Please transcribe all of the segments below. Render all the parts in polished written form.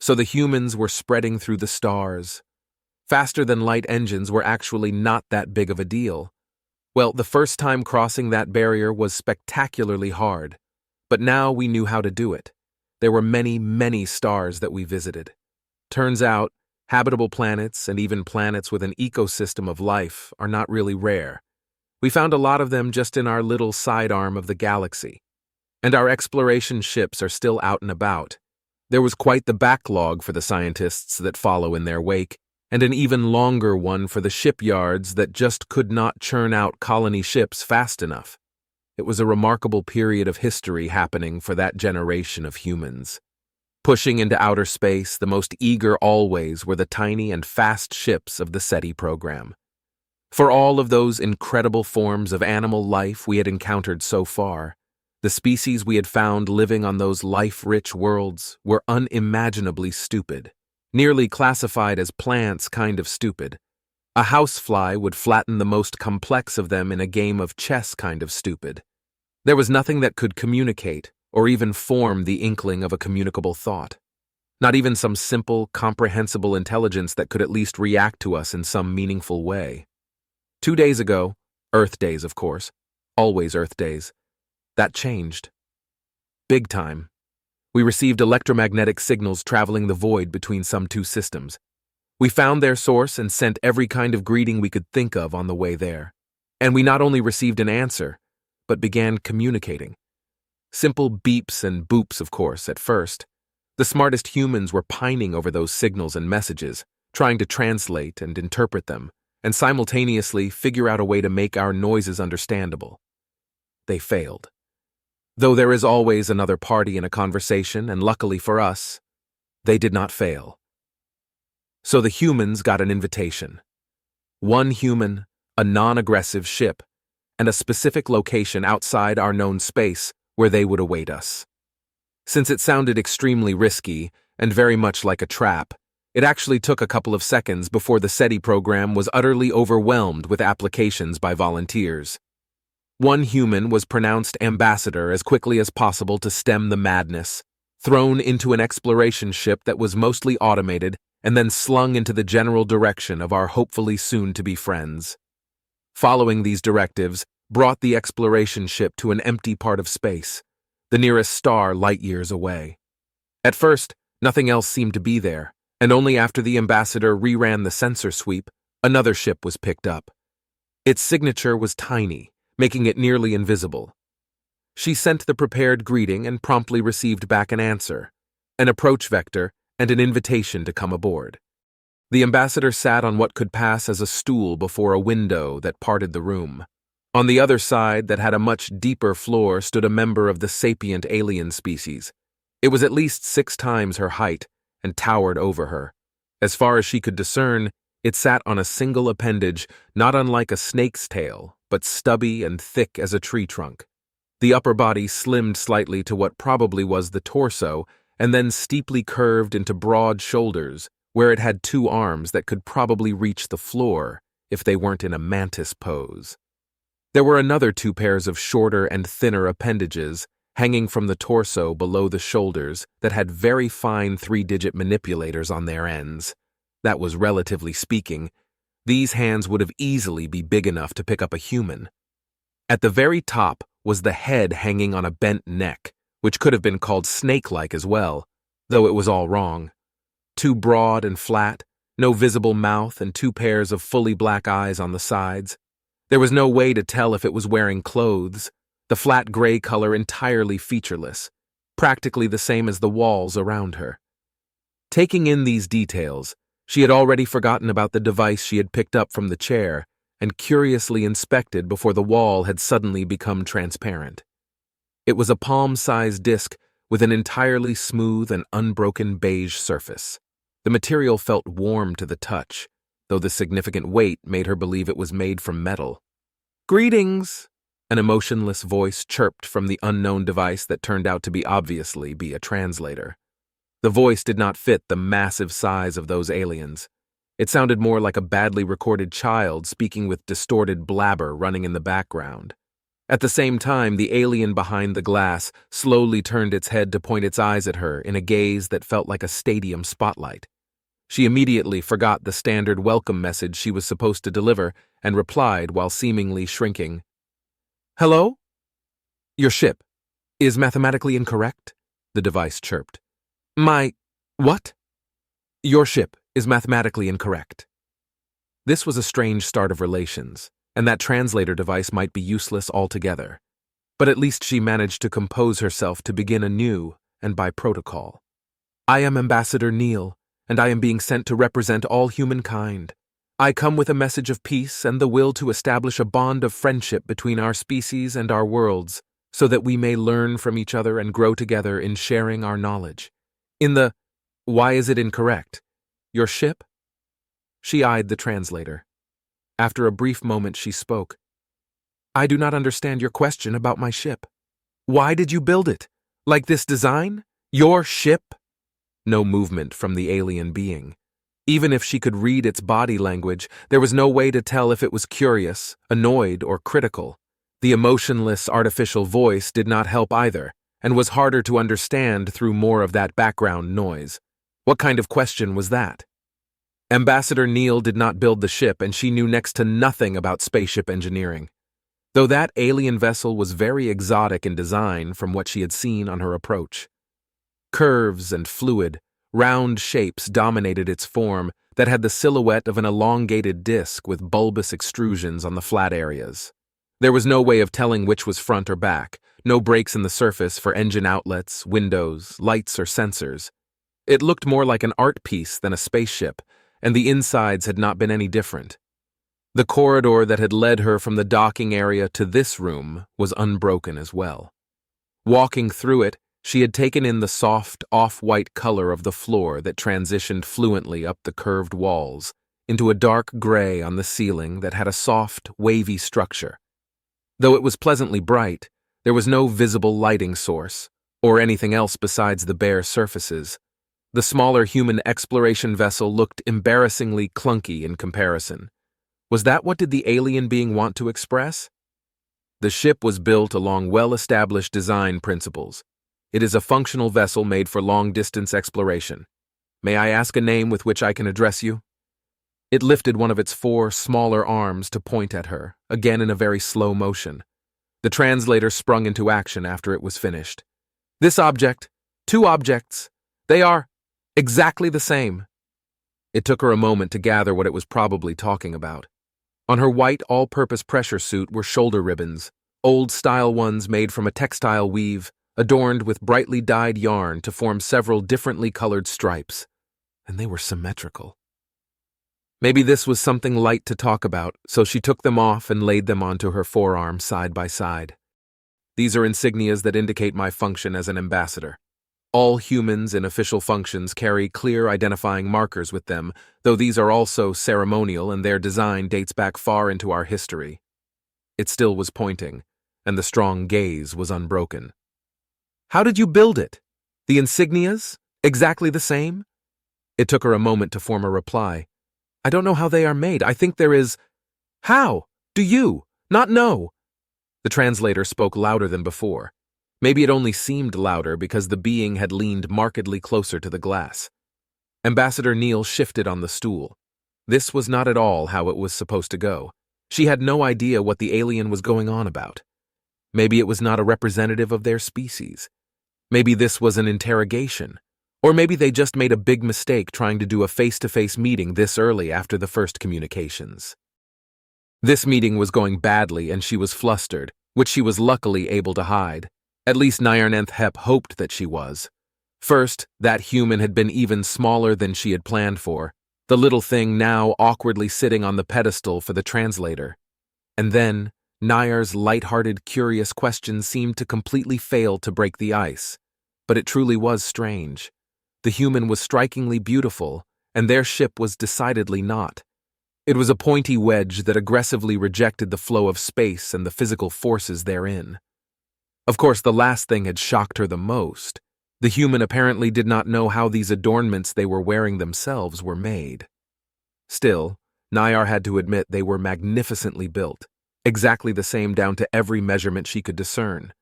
So the humans were spreading through the stars. Faster-than-light engines were actually not that big of a deal. Well, the first time crossing that barrier was spectacularly hard, but now we knew how to do it. There were many, many stars that we visited. Turns out, habitable planets and even planets with an ecosystem of life are not really rare. We found a lot of them just in our little sidearm of the galaxy. And our exploration ships are still out and about. There was quite the backlog for the scientists that follow in their wake, and an even longer one for the shipyards that just could not churn out colony ships fast enough. It was a remarkable period of history happening for that generation of humans. Pushing into outer space, the most eager always were the tiny and fast ships of the SETI program. For all of those incredible forms of animal life we had encountered so far, the species we had found living on those life-rich worlds were unimaginably stupid, nearly classified as plants kind of stupid. A housefly would flatten the most complex of them in a game of chess kind of stupid. There was nothing that could communicate or even form the inkling of a communicable thought. Not even some simple, comprehensible intelligence that could at least react to us in some meaningful way. 2 days ago, Earth days of course, always Earth days, that changed. Big time. We received electromagnetic signals traveling the void between some two systems. We found their source and sent every kind of greeting we could think of on the way there. And we not only received an answer, but began communicating. Simple beeps and boops, of course, at first. The smartest humans were pining over those signals and messages, trying to translate and interpret them, and simultaneously figure out a way to make our noises understandable. They failed. Though there is always another party in a conversation, and luckily for us, they did not fail. So the humans got an invitation. One human, a non-aggressive ship, and a specific location outside our known space where they would await us. Since it sounded extremely risky and very much like a trap, it actually took a couple of seconds before the SETI program was utterly overwhelmed with applications by volunteers. One human was pronounced ambassador as quickly as possible to stem the madness, thrown into an exploration ship that was mostly automated, and then slung into the general direction of our hopefully soon-to-be friends. Following these directives brought the exploration ship to an empty part of space, the nearest star light years away. At first, nothing else seemed to be there, and only after the ambassador reran the sensor sweep, another ship was picked up. Its signature was tiny, making it nearly invisible. She sent the prepared greeting and promptly received back an answer, an approach vector, and an invitation to come aboard. The ambassador sat on what could pass as a stool before a window that parted the room. On the other side, that had a much deeper floor, stood a member of the sapient alien species. It was at least 6 times her height and towered over her. As far as she could discern, it sat on a single appendage, not unlike a snake's tail, but stubby and thick as a tree trunk. The upper body slimmed slightly to what probably was the torso, and then steeply curved into broad shoulders, where it had 2 arms that could probably reach the floor if they weren't in a mantis pose. There were another 2 pairs of shorter and thinner appendages hanging from the torso below the shoulders that had very fine 3-digit manipulators on their ends. That was relatively speaking. These hands would have easily be big enough to pick up a human. At the very top was the head hanging on a bent neck, which could have been called snake-like as well, though it was all wrong. Too broad and flat, no visible mouth, and 2 pairs of fully black eyes on the sides. There was no way to tell if it was wearing clothes, the flat gray color entirely featureless, practically the same as the walls around her. Taking in these details, she had already forgotten about the device she had picked up from the chair and curiously inspected before the wall had suddenly become transparent. It was a palm-sized disc with an entirely smooth and unbroken beige surface. The material felt warm to the touch, though the significant weight made her believe it was made from metal. "Greetings!" An emotionless voice chirped from the unknown device that turned out to be obviously be a translator. The voice did not fit the massive size of those aliens. It sounded more like a badly recorded child speaking with distorted blabber running in the background. At the same time, the alien behind the glass slowly turned its head to point its eyes at her in a gaze that felt like a stadium spotlight. She immediately forgot the standard welcome message she was supposed to deliver and replied while seemingly shrinking. "Hello? Your ship is mathematically incorrect," the device chirped. What? Your ship is mathematically incorrect. This was a strange start of relations, and that translator device might be useless altogether. But at least she managed to compose herself to begin anew and by protocol. "I am Ambassador Neil, and I am being sent to represent all humankind. I come with a message of peace and the will to establish a bond of friendship between our species and our worlds, so that we may learn from each other and grow together in sharing our knowledge. Why is it incorrect? Your ship?" She eyed the translator. After a brief moment, she spoke. "I do not understand your question about my ship. Why did you build it? Like this design? Your ship?" No movement from the alien being. Even if she could read its body language, there was no way to tell if it was curious, annoyed, or critical. The emotionless artificial voice did not help either, and was harder to understand through more of that background noise. What kind of question was that? Ambassador Neil did not build the ship, and she knew next to nothing about spaceship engineering. Though that alien vessel was very exotic in design from what she had seen on her approach. Curves and fluid, round shapes dominated its form that had the silhouette of an elongated disc with bulbous extrusions on the flat areas. There was no way of telling which was front or back, no breaks in the surface for engine outlets, windows, lights, or sensors. It looked more like an art piece than a spaceship, and the insides had not been any different. The corridor that had led her from the docking area to this room was unbroken as well. Walking through it, she had taken in the soft, off-white color of the floor that transitioned fluently up the curved walls into a dark gray on the ceiling that had a soft, wavy structure. Though it was pleasantly bright, there was no visible lighting source, or anything else besides the bare surfaces. The smaller human exploration vessel looked embarrassingly clunky in comparison. Was that what did the alien being want to express? The ship was built along well-established design principles. It is a functional vessel made for long-distance exploration. May I ask a name with which I can address you? It lifted one of its 4 smaller arms to point at her, again in a very slow motion. The translator sprung into action after it was finished. "This object, 2 objects, they are exactly the same." It took her a moment to gather what it was probably talking about. On her white all-purpose pressure suit were shoulder ribbons, old-style ones made from a textile weave, adorned with brightly dyed yarn to form several differently colored stripes, and they were symmetrical. Maybe this was something light to talk about, so she took them off and laid them onto her forearm side by side. "These are insignias that indicate my function as an ambassador. All humans in official functions carry clear identifying markers with them, though these are also ceremonial and their design dates back far into our history." It still was pointing, and the strong gaze was unbroken. "How did you build it? The insignias? Exactly the same?" It took her a moment to form a reply. "I don't know how they are made. I think there is—" "How? Do you not know?" The translator spoke louder than before. Maybe it only seemed louder because the being had leaned markedly closer to the glass. Ambassador Neil shifted on the stool. This was not at all how it was supposed to go. She had no idea what the alien was going on about. Maybe it was not a representative of their species. Maybe this was an interrogation. Or maybe they just made a big mistake trying to do a face-to-face meeting this early after the first communications. This meeting was going badly and she was flustered, which she was luckily able to hide. At least Nyarnanth hoped that she was. First, that human had been even smaller than she had planned for, the little thing now awkwardly sitting on the pedestal for the translator. And then, Nyar's light-hearted, curious question seemed to completely fail to break the ice. But it truly was strange. The human was strikingly beautiful, and their ship was decidedly not. It was a pointy wedge that aggressively rejected the flow of space and the physical forces therein. Of course, the last thing had shocked her the most. The human apparently did not know how these adornments they were wearing themselves were made. Still, Nyar had to admit they were magnificently built, exactly the same down to every measurement she could discern.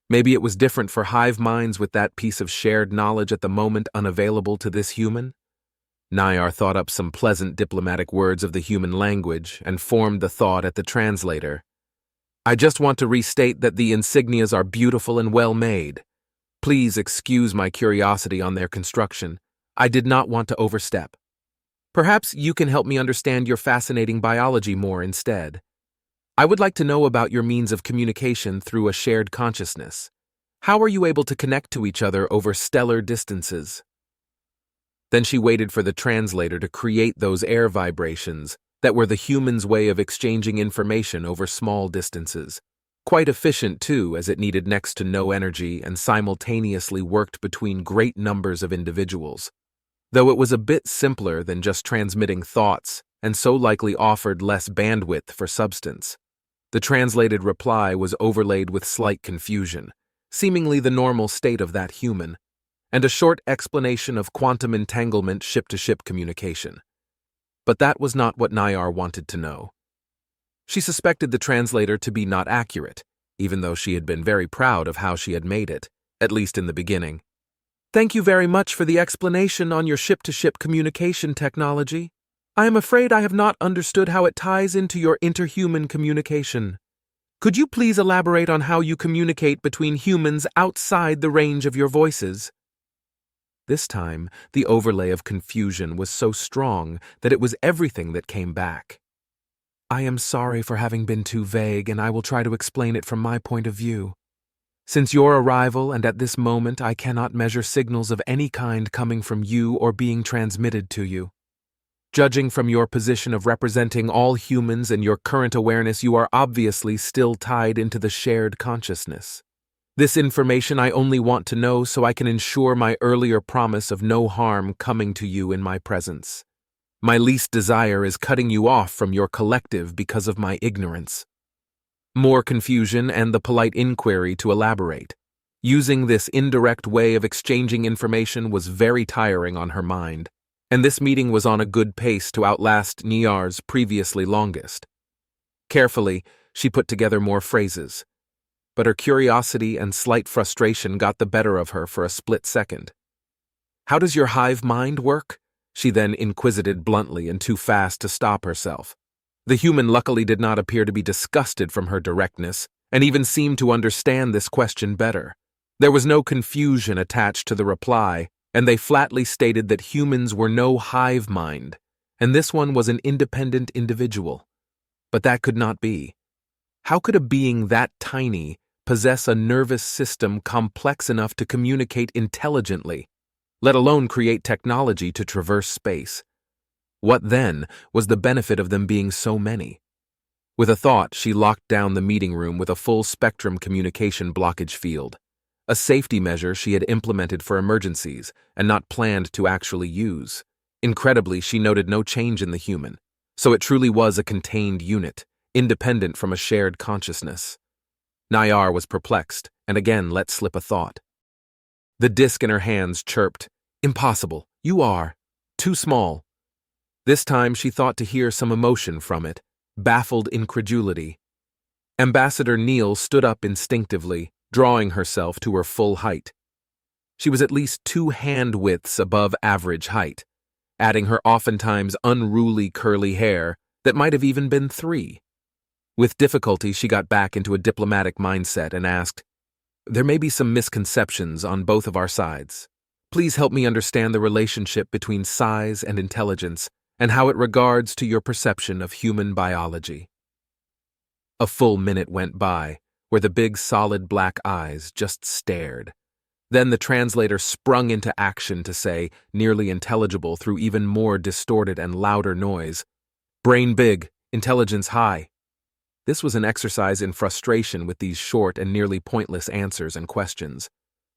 Maybe it was different for hive minds with that piece of shared knowledge at the moment unavailable to this human? Nayar thought up some pleasant diplomatic words of the human language and formed the thought at the translator. I just want to restate that the insignias are beautiful and well made. Please excuse my curiosity on their construction. I did not want to overstep. Perhaps you can help me understand your fascinating biology more instead. I would like to know about your means of communication through a shared consciousness. How are you able to connect to each other over stellar distances? Then she waited for the translator to create those air vibrations that were the human's way of exchanging information over small distances. Quite efficient, too, as it needed next to no energy and simultaneously worked between great numbers of individuals. Though it was a bit simpler than just transmitting thoughts and so likely offered less bandwidth for substance. The translated reply was overlaid with slight confusion, seemingly the normal state of that human, and a short explanation of quantum entanglement ship-to-ship communication. But that was not what Nayar wanted to know. She suspected the translator to be not accurate, even though she had been very proud of how she had made it, at least in the beginning. Thank you very much for the explanation on your ship-to-ship communication technology. I am afraid I have not understood how it ties into your interhuman communication. Could you please elaborate on how you communicate between humans outside the range of your voices? This time, the overlay of confusion was so strong that it was everything that came back. I am sorry for having been too vague, and I will try to explain it from my point of view. Since your arrival and at this moment, I cannot measure signals of any kind coming from you or being transmitted to you. Judging from your position of representing all humans and your current awareness, you are obviously still tied into the shared consciousness. This information I only want to know so I can ensure my earlier promise of no harm coming to you in my presence. My least desire is cutting you off from your collective because of my ignorance. More confusion and the polite inquiry to elaborate. Using this indirect way of exchanging information was very tiring on her mind, and this meeting was on a good pace to outlast Nayar's previously longest. Carefully, she put together more phrases, but her curiosity and slight frustration got the better of her for a split second. How does your hive mind work? She then inquisited bluntly and too fast to stop herself. The human luckily did not appear to be disgusted from her directness, and even seemed to understand this question better. There was no confusion attached to the reply, and they flatly stated that humans were no hive mind, and this one was an independent individual. But that could not be. How could a being that tiny possess a nervous system complex enough to communicate intelligently, let alone create technology to traverse space? What, then, was the benefit of them being so many? With a thought, she locked down the meeting room with a full-spectrum communication blockage field, a safety measure she had implemented for emergencies and not planned to actually use. Incredibly, she noted no change in the human, so it truly was a contained unit, independent from a shared consciousness. Nayar was perplexed and again let slip a thought. The disk in her hands chirped, "Impossible, you are. Too small." This time she thought to hear some emotion from it, baffled incredulity. Ambassador Neal stood up instinctively, drawing herself to her full height. She was at least 2 hand widths above average height, adding her oftentimes unruly curly hair that might have even been 3. With difficulty, she got back into a diplomatic mindset and asked, "There may be some misconceptions on both of our sides. Please help me understand the relationship between size and intelligence and how it regards to your perception of human biology." A full minute went by, where the big solid black eyes just stared. Then the translator sprung into action to say, nearly intelligible through even more distorted and louder noise, "Brain big, intelligence high." This was an exercise in frustration with these short and nearly pointless answers and questions.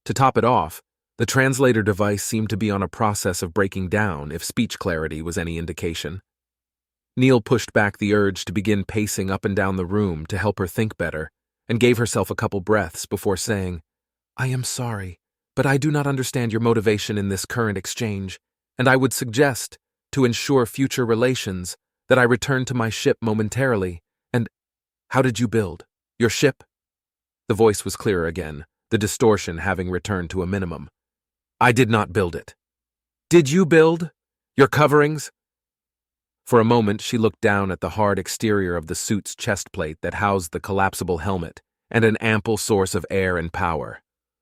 To top it off, the translator device seemed to be on a process of breaking down if speech clarity was any indication. Neal pushed back the urge to begin pacing up and down the room to help her think better, and gave herself a couple breaths before saying, "I am sorry, but I do not understand your motivation in this current exchange, and I would suggest, to ensure future relations, that I return to my ship momentarily, and..." How did you build? Your ship? The voice was clearer again, the distortion having returned to a minimum. I did not build it. Did you build? Your coverings? For a moment, she looked down at the hard exterior of the suit's chest plate that housed the collapsible helmet and an ample source of air and power.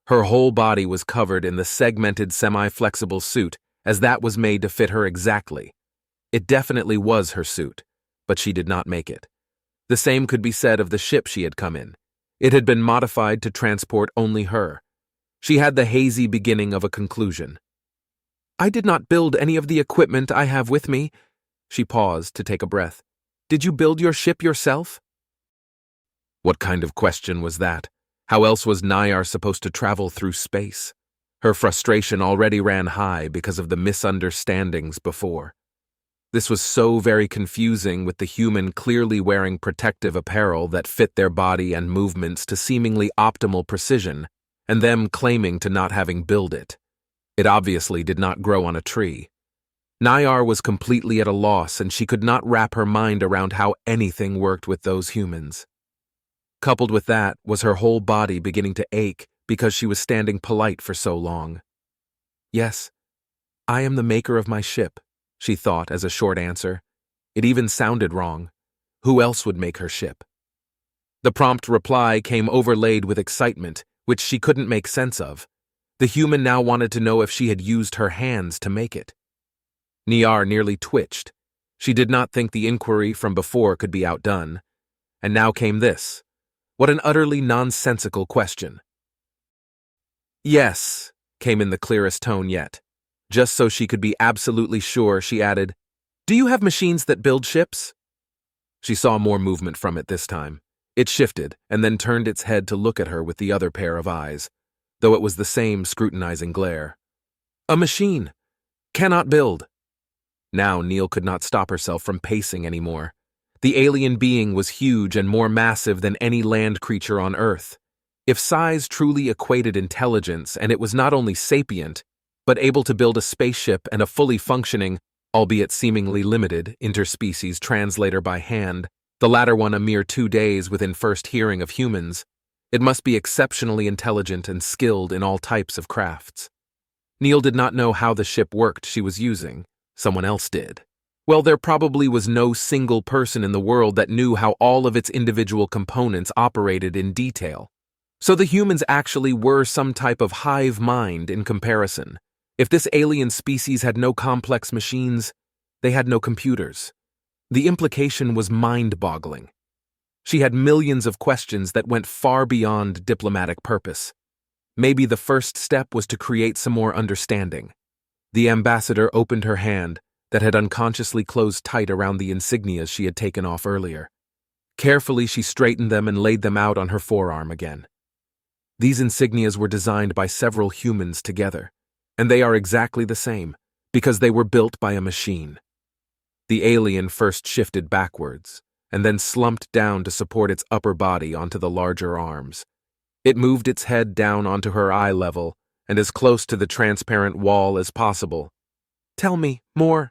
Her whole body was covered in the segmented semi-flexible suit, as that was made to fit her exactly. It definitely was her suit, but she did not make it. The same could be said of the ship she had come in. It had been modified to transport only her. She had the hazy beginning of a conclusion. I did not build any of the equipment I have with me. She paused to take a breath. Did you build your ship yourself? What kind of question was that? How else was Nayar supposed to travel through space? Her frustration already ran high because of the misunderstandings before. This was so very confusing, with the human clearly wearing protective apparel that fit their body and movements to seemingly optimal precision, and them claiming to not having built it. It obviously did not grow on a tree. Nayar was completely at a loss, and she could not wrap her mind around how anything worked with those humans. Coupled with that was her whole body beginning to ache because she was standing polite for so long. Yes, I am the maker of my ship, she thought as a short answer. It even sounded wrong. Who else would make her ship? The prompt reply came overlaid with excitement, which she couldn't make sense of. The human now wanted to know if she had used her hands to make it. Nayar nearly twitched. She did not think the inquiry from before could be outdone. And now came this. What an utterly nonsensical question. Yes, came in the clearest tone yet. Just so she could be absolutely sure, she added, Do you have machines that build ships? She saw more movement from it this time. It shifted and then turned its head to look at her with the other pair of eyes, though it was the same scrutinizing glare. A machine. Cannot build. Now Neil could not stop herself from pacing anymore. The alien being was huge and more massive than any land creature on Earth. If size truly equated intelligence, and it was not only sapient, but able to build a spaceship and a fully functioning, albeit seemingly limited, interspecies translator by hand, the latter one a mere 2 days within first hearing of humans, it must be exceptionally intelligent and skilled in all types of crafts. Neil did not know how the ship worked she was using. Someone else did. Well, there probably was no single person in the world that knew how all of its individual components operated in detail. So the humans actually were some type of hive mind in comparison. If this alien species had no complex machines, they had no computers. The implication was mind-boggling. She had millions of questions that went far beyond diplomatic purpose. Maybe the first step was to create some more understanding. The ambassador opened her hand that had unconsciously closed tight around the insignias she had taken off earlier. Carefully, she straightened them and laid them out on her forearm again. These insignias were designed by several humans together, and they are exactly the same, because they were built by a machine. The alien first shifted backwards, and then slumped down to support its upper body onto the larger arms. It moved its head down onto her eye level, and as close to the transparent wall as possible. Tell me more,